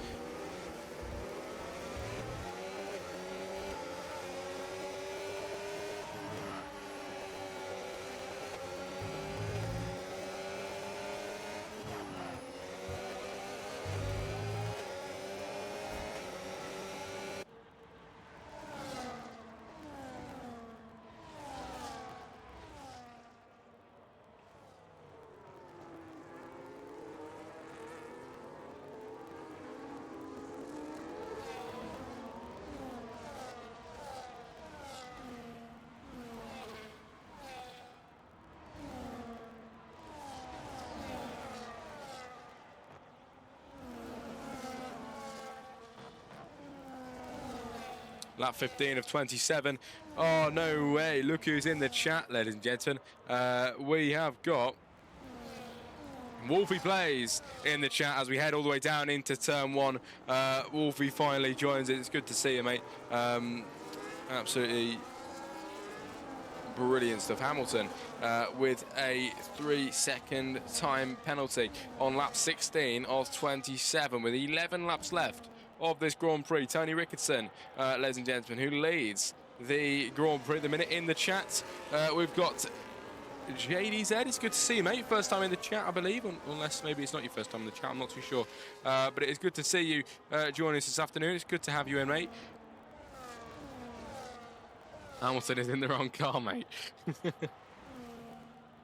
Lap 15 of 27. Oh, no way. Look who's in the chat, ladies and gentlemen. We have got Wolfie Plays in the chat as we head all the way down into turn 1. Wolfie finally joins it. It's good to see you, mate. Absolutely brilliant stuff. Hamilton with a 3-second time penalty on lap 16 of 27 with 11 laps left of this Grand Prix. Tony Rickardson, ladies and gentlemen, who leads the Grand Prix at the minute in the chat. We've got JDZ. It's good to see you, mate. First time in the chat, I believe, unless maybe it's not your first time in the chat. I'm not too sure. But it is good to see you join us this afternoon. It's good to have you in, mate. Hamilton is in the wrong car, mate.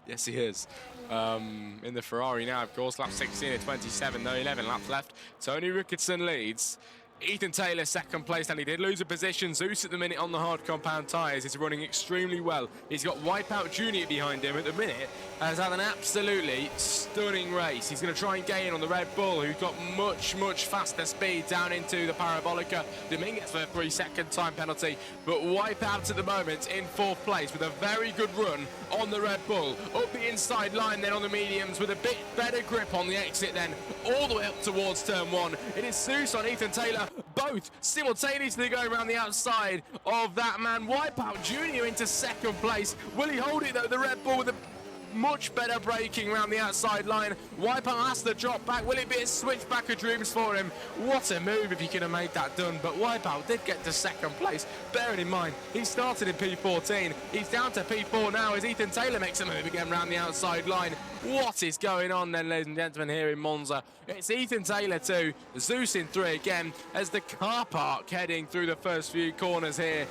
Yes, he is. In the Ferrari now, of course. Lap 16 of 27, though, 11 laps left. Tony Rickardson leads. Ethan Taylor second place, and he did lose a position. Zeus at the minute on the hard compound tyres is running extremely well. He's got Wipeout Junior behind him at the minute. Has had an absolutely stunning race. He's going to try and gain on the Red Bull, who's got much, much faster speed down into the Parabolica. Dominguez for a 3-second time penalty, but Wipeout at the moment in 4th place with a very good run on the Red Bull. Up the inside line then on the mediums with a bit better grip on the exit then, all the way up towards turn 1. It is Zeus on Ethan Taylor, both simultaneously going around the outside of that man. Wipeout Junior into 2nd place. Will he hold it though? The Red Bull with a much better braking around the outside line. Wipeout has to drop back. Will it be a switchback of dreams for him? What a move if he could have made that done. But Wipeout did get to 2nd place. Bearing in mind, he started in P14. He's down to P4 now as Ethan Taylor makes a move again around the outside line. What is going on then, ladies and gentlemen, here in Monza? It's Ethan Taylor 2, Zeus in 3 again as the car park heading through the first few corners here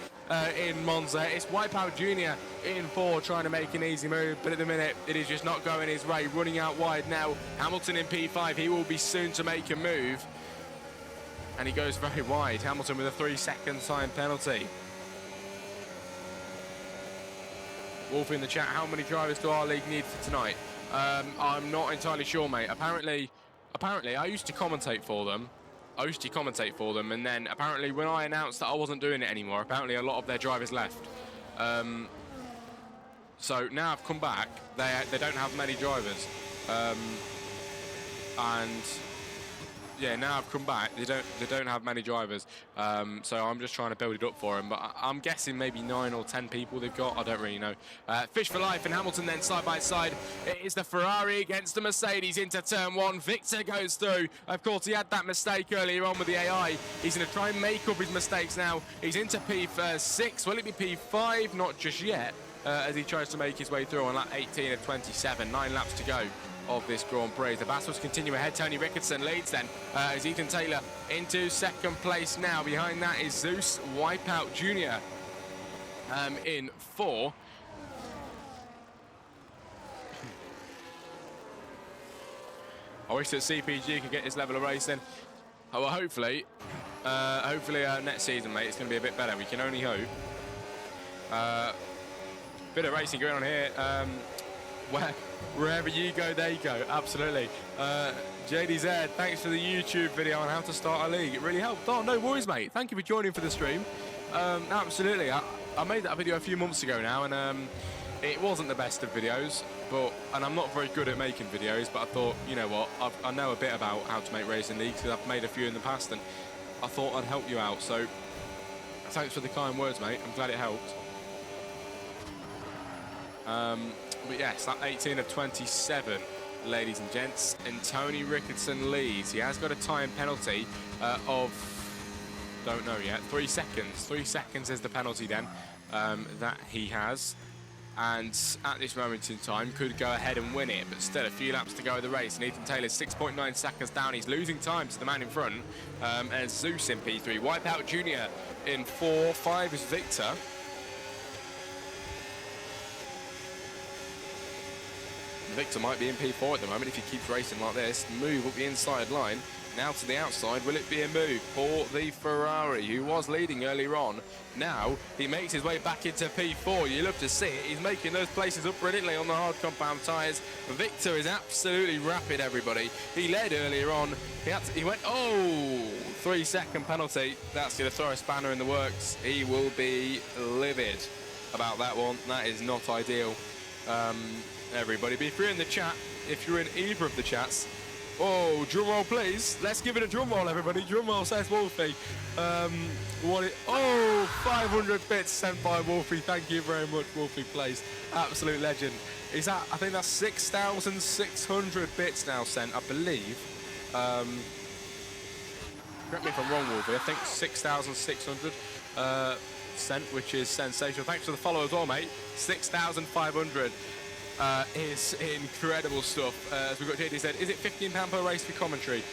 in Monza. It's Wipeout Junior in 4 trying to make an easy move, but at the minute it is just not going his way. Running out wide now. Hamilton in P5, he will be soon to make a move. And he goes very wide. Hamilton with a 3-second time penalty. Wolf in the chat, how many drivers do our league need for tonight? I'm not entirely sure, mate. Apparently, I used to commentate for them. I used to commentate for them, and then apparently when I announced that I wasn't doing it anymore, apparently a lot of their drivers left. So now I've come back, they don't have many drivers. And yeah, now I've come back, they don't have many drivers. So I'm just trying to build it up for them. But I'm guessing maybe 9 or 10 people they've got. I don't really know. Fish for life and Hamilton then side by side. It is the Ferrari against the Mercedes into turn 1. Victor goes through. Of course, he had that mistake earlier on with the AI. He's going to try and make up his mistakes now. He's into P6. Will it be P5? Not just yet. As he tries to make his way through on lap 18 of 27. 9 laps to go of this Grand Prix. The battles continue ahead. Tony Rickardson leads then as Ethan Taylor into second place now. Behind that is Zeus Wipeout Jr. In 4. I wish that CPG could get this level of racing. Oh, well, hopefully next season, mate, it's going to be a bit better. We can only hope. Bit of racing going on here. Wherever you go, they go. Absolutely. JDZ, thanks for the YouTube video on how to start a league. It really helped. Oh, no worries, mate. Thank you for joining for the stream. Absolutely. I made that video a few months ago now, and it wasn't the best of videos, and I'm not very good at making videos, but I thought, you know what, I know a bit about how to make racing leagues because I've made a few in the past, and I thought I'd help you out. So thanks for the kind words, mate. I'm glad it helped. But yes, that 18 of 27, ladies and gents, and Tony Rickardson leads. He has got a time penalty of, don't know yet, 3 seconds. 3 seconds is the penalty then that he has. And at this moment in time, could go ahead and win it, but still a few laps to go of the race. And Ethan Taylor's 6.9 seconds down. He's losing time to the man in front. As Zeus in P3, Wipeout Jr. in 4, 5 is Victor. Victor might be in P4 at the moment if he keeps racing like this. Move up the inside line. Now to the outside. Will it be a move for the Ferrari, who was leading earlier on? Now he makes his way back into P4. You love to see it. He's making those places up brilliantly on the hard compound tyres. Victor is absolutely rapid, everybody. He led earlier on. He went, 3 second penalty. That's going to throw a spanner in the works. He will be livid about that one. That is not ideal. Everybody, but if you're in the chat, if you're in either of the chats, drum roll please. Let's give it a drum roll, everybody. Drum roll, says Wolfie. 500 bits sent by Wolfie. Thank you very much, Wolfie Plays. Absolute legend. Is that, I think that's 6,600 bits now sent, I believe. Correct me if I'm wrong, Wolfie. I think 6,600 sent, which is sensational. Thanks for the follow as well, mate. 6,500. Is incredible stuff. As we've got JD said, is it £15 per race for commentary?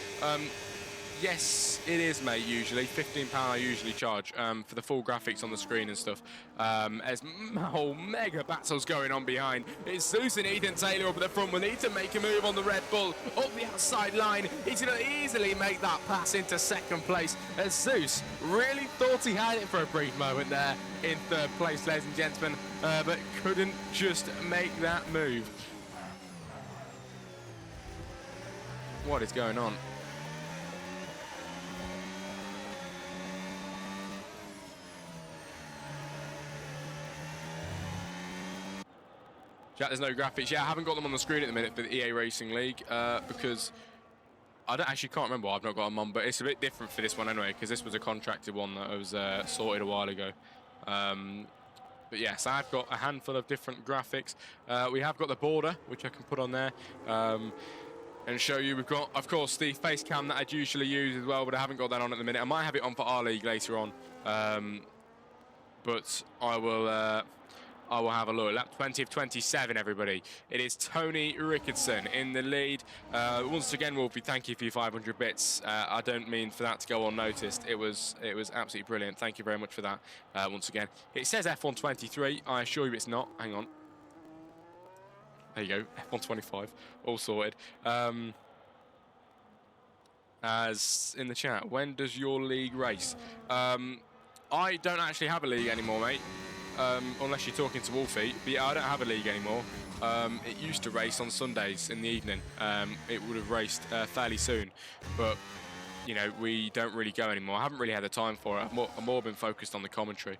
Yes, it is, mate, usually. £15 I usually charge for the full graphics on the screen and stuff. As whole mega battles going on behind. It's Zeus and Ethan Taylor up at the front. We'll need to make a move on the Red Bull. Up the outside line. He's going to easily make that pass into second place. As Zeus really thought he had it for a brief moment there in third place, ladies and gentlemen. But couldn't just make that move. What is going on? Chat, there's no graphics. Yeah, I haven't got them on the screen at the minute for the EA Racing League because I can't remember why I've not got them on, but it's a bit different for this one anyway because this was a contracted one that was sorted a while ago. But yes, I've got a handful of different graphics. We have got the border, which I can put on there and show you. We've got, of course, the face cam that I'd usually use as well, but I haven't got that on at the minute. I might have it on for our league later on, but I will have a look. Lap 20 of 27, everybody. It is Tony Rickardson in the lead. Once again, Wolfie, thank you for your 500 bits. I don't mean for that to go unnoticed. It was absolutely brilliant. Thank you very much for that once again. It says F1 23. I assure you it's not. Hang on. There you go. F1 25. All sorted. As in the chat, when does your league race? I don't actually have a league anymore, mate. Unless you're talking to Wolfie. But yeah, I don't have a league anymore. It used to race on Sundays in the evening. It would have raced fairly soon. But you know, we don't really go anymore. I haven't really had the time for it. I've more been focused on the commentary.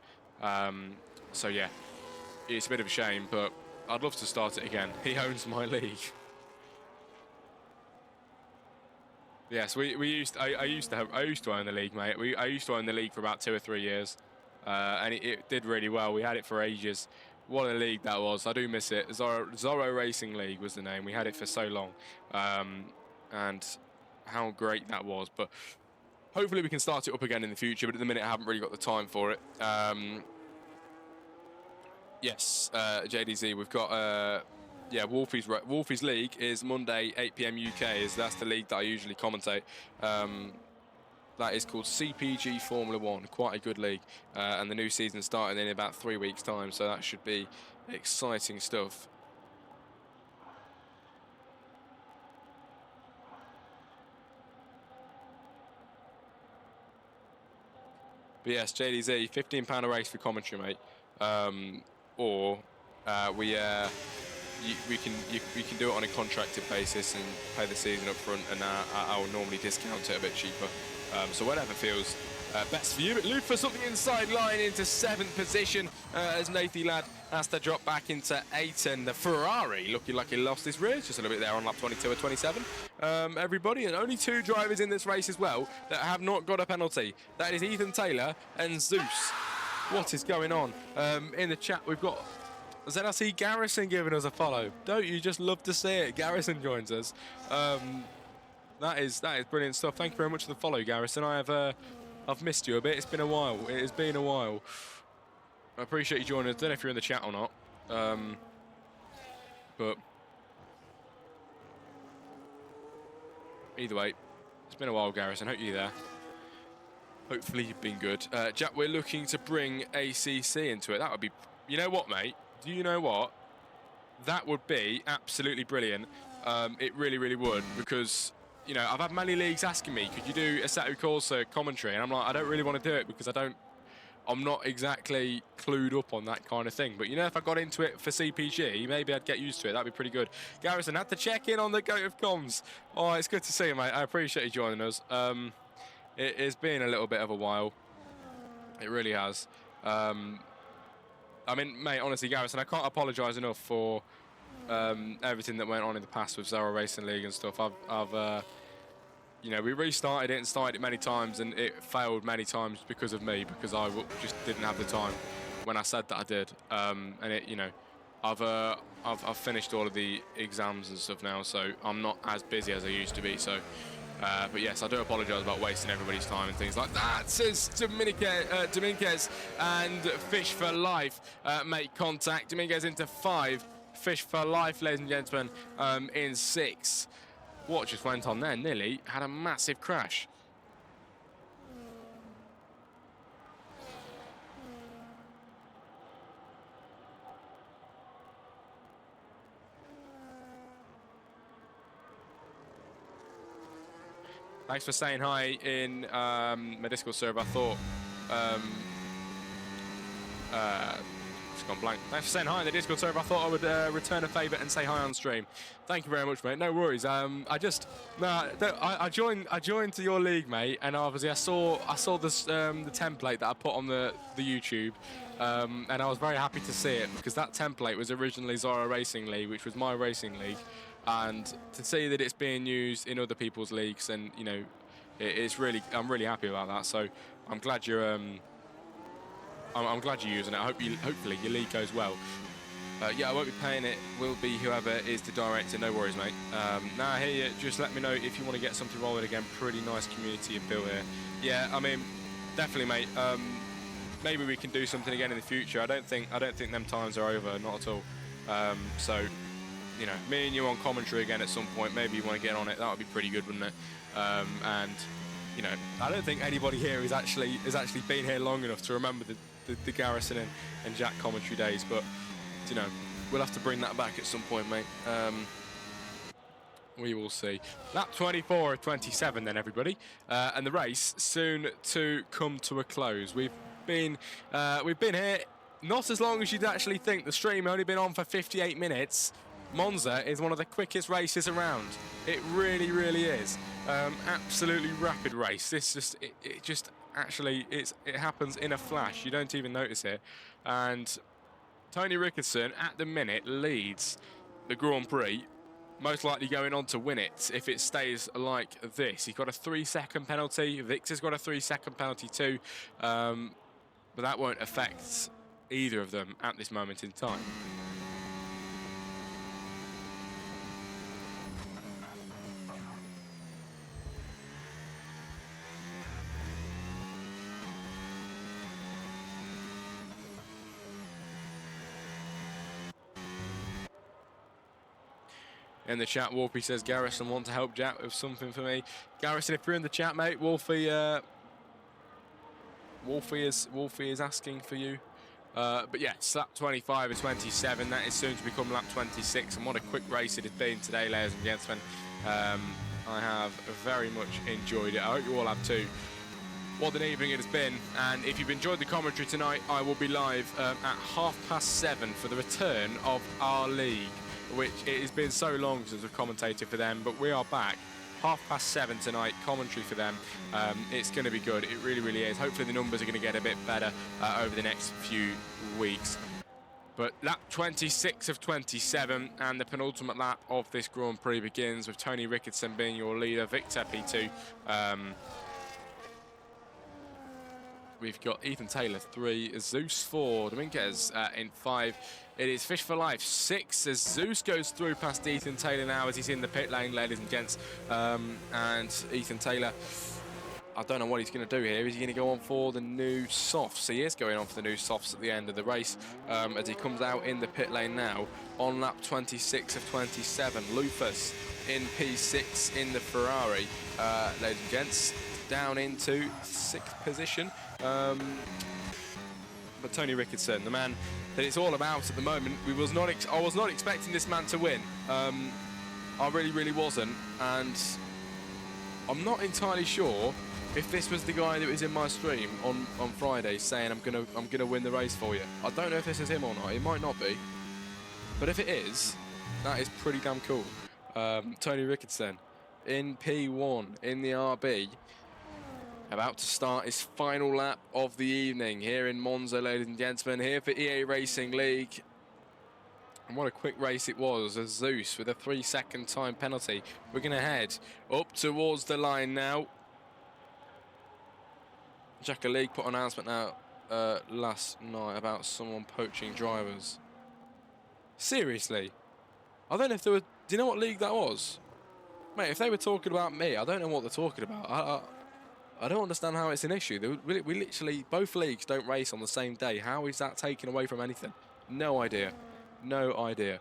So yeah, it's a bit of a shame, but I'd love to start it again. He owns my league. Yes, I used to own the league, mate. I used to own the league for about 2 or 3 years, and it did really well. We had it for ages. What a league that was! I do miss it. Zorro Racing League was the name. We had it for so long, and how great that was. But hopefully we can start it up again in the future. But at the minute, I haven't really got the time for it. Yes, JDZ, we've got. Yeah, Wolfie's league is Monday 8 PM UK. That's the league that I usually commentate. That is called CPG Formula 1. Quite a good league, and the new season starting in about 3 weeks' time. So that should be exciting stuff. But yes, JDZ, £15 a race for commentary, mate. Or we can do it on a contracted basis and pay the season up front, and I will normally discount it a bit cheaper. So whatever feels best for you. But Lufus up the inside line into 7th position as Nathy Ladd has to drop back into 8th, and the Ferrari looking like he lost his rear just a little bit there on lap 22 or 27. Everybody, and only 2 drivers in this race as well that have not got a penalty. That is Ethan Taylor and Zeus. What is going on? In the chat we've got ZRC Garrison giving us a follow. Don't you just love to see it? Garrison joins us. That is brilliant stuff. Thank you very much for the follow, Garrison. I've missed you a bit. It's been a while. It has been a while. I appreciate you joining us. Don't know if you're in the chat or not. But either way, it's been a while, Garrison. Hope you're there. Hopefully you've been good. Jack, we're looking to bring ACC into it. That would be... You know what, mate? Do you know what? That would be absolutely brilliant. It really, really would, because, you know, I've had many leagues asking me, could you do a Assetto Corsa commentary? And I'm like, I don't really want to do it because I'm not exactly clued up on that kind of thing. But, you know, if I got into it for CPG, maybe I'd get used to it. That'd be pretty good. Garrison had to check in on the GOAT of comms. Oh, it's good to see you, mate. I appreciate you joining us. It has been a little bit of a while. It really has. I mean, mate, honestly, Garrison, I can't apologise enough for everything that went on in the past with Zorro Racing League and stuff. You know, we restarted it and started it many times, and it failed many times because of me, because I just didn't have the time when I said that I did. And it, you know, I've finished all of the exams and stuff now, so I'm not as busy as I used to be. So. But yes, I do apologise about wasting everybody's time and things like that, says Dominguez, and Fish for Life make contact. Dominguez into 5, Fish for Life, ladies and gentlemen, in 6. What just went on there? Nearly had a massive crash. Thanks for saying hi in my Discord server. I thought it's gone blank. Thanks for saying hi in the Discord server. I thought I would return a favour and say hi on stream. Thank you very much, mate. No worries. I joined to your league, mate, and obviously I saw this the template that I put on the YouTube, and I was very happy to see it, because that template was originally Zorro Racing League, which was my racing league. And to see that it's being used in other people's leagues, and you know, I'm really happy about that. So I'm glad you're I'm glad you're using it. Hopefully your league goes well. Yeah, I won't be paying it. Will be whoever is the director. No worries, mate. Now I hear you. Just let me know if you want to get something rolling again. Pretty nice community you've built here. Yeah, I mean, definitely, mate. Maybe we can do something again in the future. I don't think them times are over. Not at all. So. You know, me and you on commentary again at some point. Maybe you want to get on it. That would be pretty good, wouldn't it? And you know, I don't think anybody here has actually been here long enough to remember the Garrison and Jack commentary days. But you know, we'll have to bring that back at some point, mate. We will see. Lap 24 or 27 then, everybody, and the race soon to come to a close. We've been here not as long as you'd actually think. The stream only been on for 58 minutes. Monza is one of the quickest races around. It really, really is. Absolutely rapid race. This just actually it happens in a flash. You don't even notice it. And Tony Rickardson at the minute leads the Grand Prix, most likely going on to win it if it stays like this. He's got a 3-second penalty. Victor's got a 3-second penalty too, but that won't affect either of them at this moment in time. In the chat, Wolfie says, Garrison want to help Jack with something for me. Garrison, if you're in the chat, mate, Wolfie is asking for you. But yes, lap 25 and 27, that is soon to become lap 26. And what a quick race it has been today, ladies and gentlemen. I have very much enjoyed it. I hope you all have too. What an evening it has been. And if you've enjoyed the commentary tonight, I will be live at 7:30 for the return of our league, which it has been so long since I've commentated for them, but we are back 7:30 tonight, commentary for them. It's going to be good. It really, really is. Hopefully the numbers are going to get a bit better over the next few weeks. But lap 26 of 27 and the penultimate lap of this Grand Prix begins with Tony Rickardson being your leader, Victor P2. We've got Ethan Taylor 3, Zeus 4, Dominguez in 5. It is Fish for Life 6 as Zeus goes through past Ethan Taylor now as he's in the pit lane, ladies and gents. And Ethan Taylor, I don't know what he's going to do here. Is he going to go on for the new softs? He is going on for the new softs at the end of the race as he comes out in the pit lane now on lap 26 of 27. Lufus in P6 in the Ferrari, ladies and gents, down into 6th position. But Tony Rickardson, the man that it's all about at the moment, I was not expecting this man to win. I really wasn't, and I'm not entirely sure if this was the guy that was in my stream on Friday saying I'm gonna win the race for you. I don't know if this is him or not. It might not be, but if it is, that is pretty damn cool. Tony Rickardson in P1 in the RB. About to start his final lap of the evening here in Monza, ladies and gentlemen, here for EA Racing League. And what a quick race it was as Zeus with a 3-second time penalty. We're going to head up towards the line now. Jack League put an announcement out last night about someone poaching drivers. Seriously? I don't know if there were... Do you know what league that was? Mate, if they were talking about me, I don't know what they're talking about. I don't understand how it's an issue. We literally, both leagues don't race on the same day. How is that taken away from anything? No idea. No idea.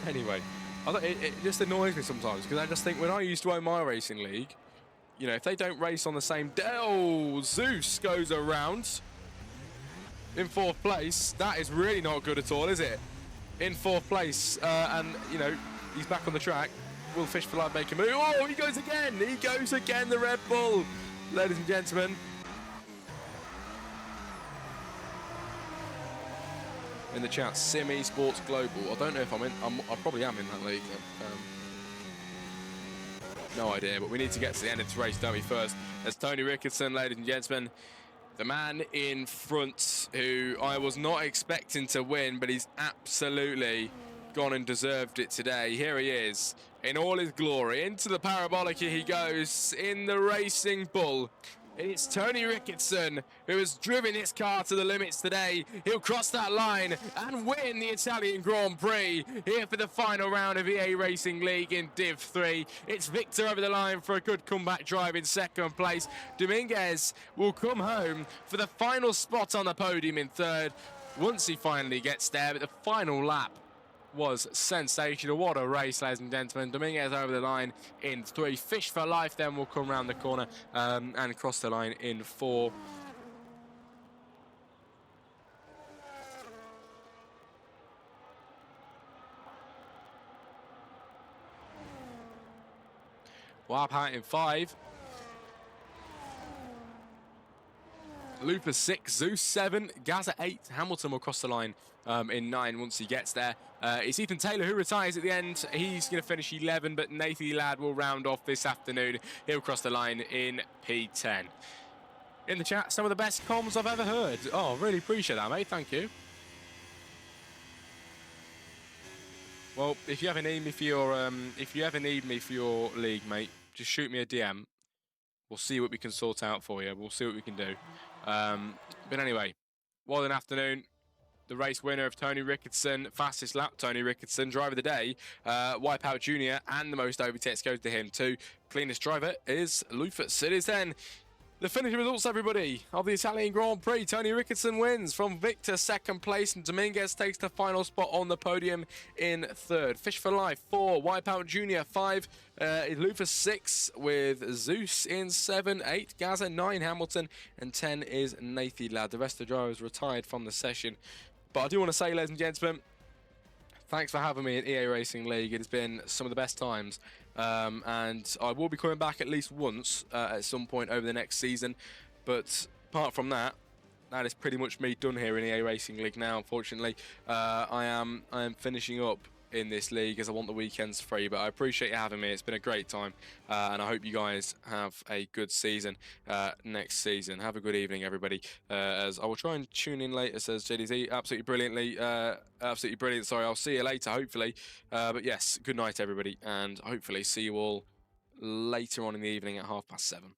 Anyway, it just annoys me sometimes because I just think when I used to own my racing league, you know, if they don't race on the same day, oh, Zeus goes around in 4th place. That is really not good at all, is it? In 4th place, and, you know, he's back on the track. Will Fish for Life make a move? Oh, he goes again! He goes again, the Red Bull! Ladies and gentlemen. In the chat, Sim Esports Global. I don't know if I probably am in that league. No idea, but we need to get to the end of this race, don't we, first? There's Tony Rickardson, ladies and gentlemen. The man in front who I was not expecting to win, but he's absolutely gone and deserved it today. Here he is in all his glory. Into the parabolic he goes in the Racing Bull. It's Tony Rickardson who has driven his car to the limits today. He'll cross that line and win the Italian Grand Prix here for the final round of EA Racing League in Div 3. It's Victor over the line for a good comeback drive in 2nd place. Dominguez will come home for the final spot on the podium in 3rd once he finally gets there. But the final lap was sensational. What a race, ladies and gentlemen. Dominguez over the line in 3. Fish for Life then will come round the corner and cross the line in 4. Warp out in 5. Luther 6, Zeus 7, Gaza 8. Hamilton will cross the line in 9 once he gets there. It's Ethan Taylor who retires at the end. He's going to finish 11, but Nathan Ladd will round off this afternoon. He'll cross the line in P10. In the chat, some of the best comms I've ever heard. Oh, really appreciate that, mate. Thank you. Well, if you ever need me for your league, mate, just shoot me a DM. We'll see what we can sort out for you. We'll see what we can do. But anyway, what an afternoon. The race winner of Tony Rickardson, fastest lap, Tony Rickardson, driver of the day, Wipeout Junior, and the most overtakes goes to him too. Cleanest driver is Lufus. It is then the finishing results, everybody, of the Italian Grand Prix. Tony Rickardson wins from Victor, second place, and Dominguez takes the final spot on the podium in third. Fish for Life, 4. Wipeout Junior, 5. Lufus, 6, with Zeus in 7. 8, Gaza, 9, Hamilton, and 10 is Nathan Ladd. The rest of the drivers retired from the session. But I do want to say, ladies and gentlemen, thanks for having me in EA Racing League. It has been some of the best times. And I will be coming back at least once at some point over the next season. But apart from that, that is pretty much me done here in EA Racing League now, unfortunately. I am finishing up in this league as I want the weekends free, but I appreciate you having me. It's been a great time, and I hope you guys have a good season next season. Have a good evening, everybody. As I will try and tune in later, says JDZ. Absolutely brilliant. Sorry, I'll see you later, hopefully. But yes, good night, everybody, and hopefully see you all later on in the evening at 7:30.